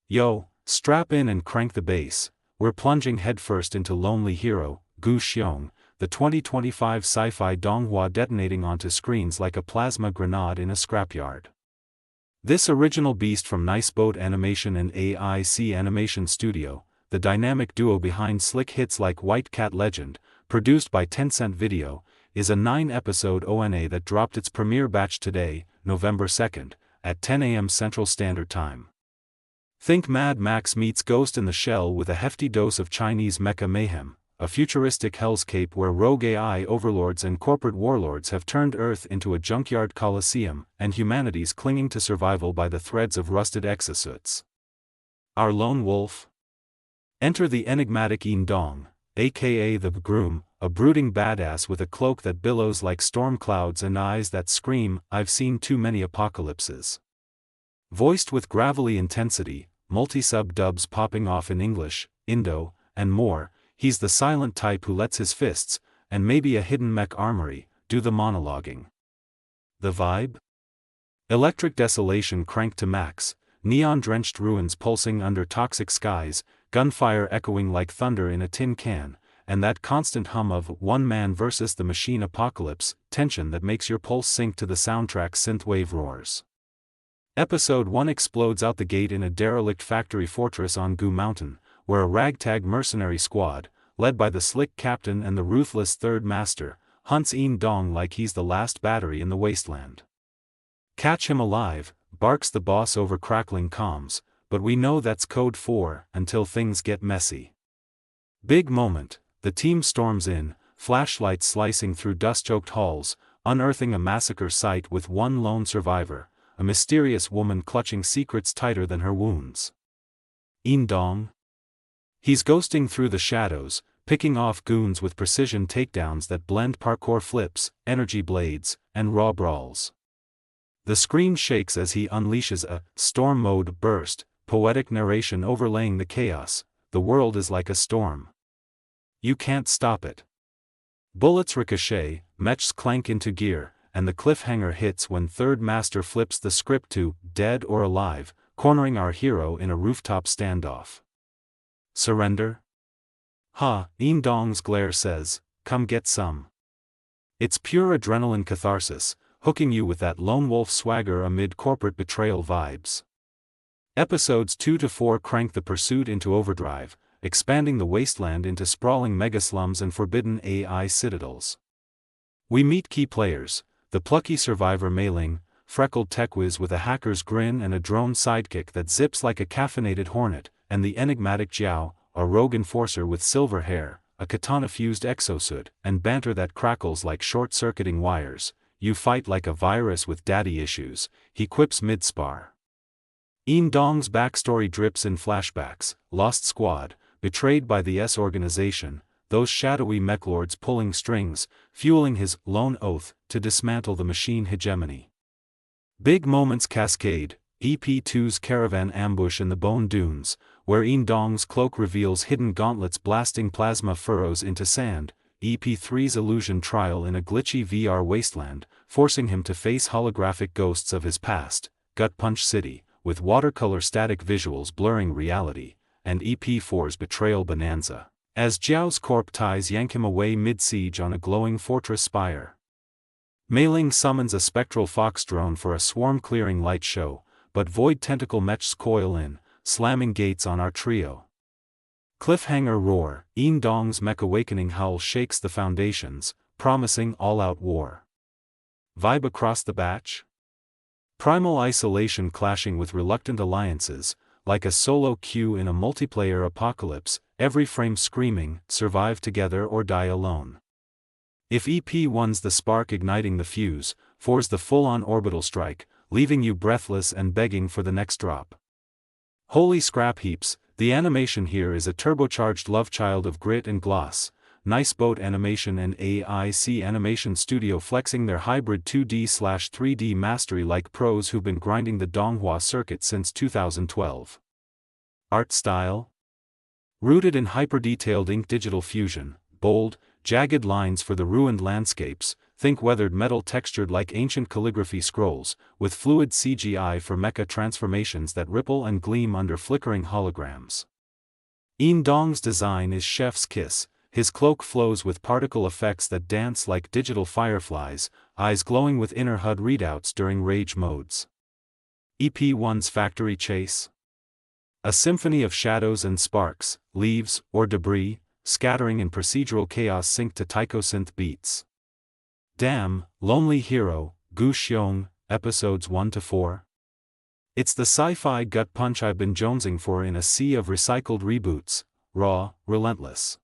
Yo, strap in and crank the bass. We're plunging headfirst into Lonely Hero, Xiong, the 2025 sci-fi donghua detonating onto screens like a plasma grenade in a scrapyard. This original beast from Niceboat Animation and AIC Animation Studio, the dynamic duo behind slick hits like White Cat Legend, produced by Tencent Video, is a 9-episode ONA that dropped its premiere batch today, November 2nd, at 10 a.m. Central Standard Time. Think Mad Max meets Ghost in the Shell with a hefty dose of Chinese mecha mayhem, a futuristic hellscape where rogue AI overlords and corporate warlords have turned Earth into a junkyard coliseum, and humanity's clinging to survival by the threads of rusted exosuits. Our lone wolf? Enter the enigmatic Dong, aka the Groom, a brooding badass with a cloak that billows like storm clouds and eyes that scream, "I've seen too many apocalypses." Voiced with gravelly intensity, multi-sub dubs popping off in English, Indo, and more, he's the silent type who lets his fists, and maybe a hidden mech armory, do the monologuing. The vibe? Electric desolation cranked to max, neon-drenched ruins pulsing under toxic skies, gunfire echoing like thunder in a tin can, and that constant hum of one man versus the machine apocalypse, tension that makes your pulse sink to the soundtrack's synthwave roars. Episode 1 explodes out the gate in a derelict factory fortress on Gu Mountain, where a ragtag mercenary squad, led by the slick captain and the ruthless third master, hunts Dong like he's the last battery in the Wasteland. "Catch him alive," barks the boss over crackling comms, but we know that's code for "until things get messy." Big moment, the team storms in, flashlights slicing through dust-choked halls, unearthing a massacre site with one lone survivor, a mysterious woman clutching secrets tighter than her wounds. Dong? He's ghosting through the shadows, picking off goons with precision takedowns that blend parkour flips, energy blades, and raw brawls. The screen shakes as he unleashes a storm mode burst, poetic narration overlaying the chaos. "The world is like a storm. You can't stop it." Bullets ricochet, mechs clank into gear, and the cliffhanger hits when Third Master flips the script to "dead or alive," cornering our hero in a rooftop standoff. Surrender? Dong's glare says, "Come get some." It's pure adrenaline catharsis, hooking you with that lone wolf swagger amid corporate betrayal vibes. Episodes 2 to 4 crank the pursuit into overdrive, expanding the wasteland into sprawling megaslums and forbidden AI citadels. We meet key players: the plucky survivor Mei Ling, freckled techwiz with a hacker's grin and a drone sidekick that zips like a caffeinated hornet, and the enigmatic Jiao, a rogue enforcer with silver hair, a katana-fused exosuit, and banter that crackles like short-circuiting wires. "You fight like a virus with daddy issues," he quips mid-spar. Dong's backstory drips in flashbacks: lost squad, betrayed by the S organization, those shadowy mechlords pulling strings, fueling his lone oath to dismantle the machine hegemony. Big moments cascade: EP2's caravan ambush in the Bone Dunes, where Dong's cloak reveals hidden gauntlets blasting plasma furrows into sand, EP3's illusion trial in a glitchy VR wasteland, forcing him to face holographic ghosts of his past, Gut Punch City, with watercolor static visuals blurring reality, and EP4's betrayal bonanza, as Jiao's corp ties yank him away mid-siege on a glowing fortress spire. Mei Ling summons a spectral fox drone for a swarm-clearing light show, but void tentacle mechs coil in, slamming gates on our trio. Cliffhanger roar: Dong's mech awakening howl shakes the foundations, promising all-out war. Vibe across the batch? Primal isolation clashing with reluctant alliances, like a solo queue in a multiplayer apocalypse, every frame screaming, "Survive together or die alone." If EP1's the spark igniting the fuse, 4's the full-on orbital strike, leaving you breathless and begging for the next drop. Holy scrap heaps, the animation here is a turbocharged love child of grit and gloss. Niceboat Animation and AIC Animation Studio flexing their hybrid 2D/3D mastery like pros who've been grinding the donghua circuit since 2012. Art style? Rooted in hyper-detailed ink digital fusion, bold, jagged lines for the ruined landscapes, think weathered metal textured like ancient calligraphy scrolls, with fluid CGI for mecha transformations that ripple and gleam under flickering holograms. Yin Dong's design is chef's kiss. His cloak flows with particle effects that dance like digital fireflies, eyes glowing with inner HUD readouts during rage modes. EP1's Factory Chase? A symphony of shadows and sparks, leaves, or debris, scattering in procedural chaos synced to taiko-synth beats. Damn, Lonely Hero, Xiong, Episodes 1-4? It's the sci-fi gut punch I've been jonesing for in a sea of recycled reboots, raw, relentless.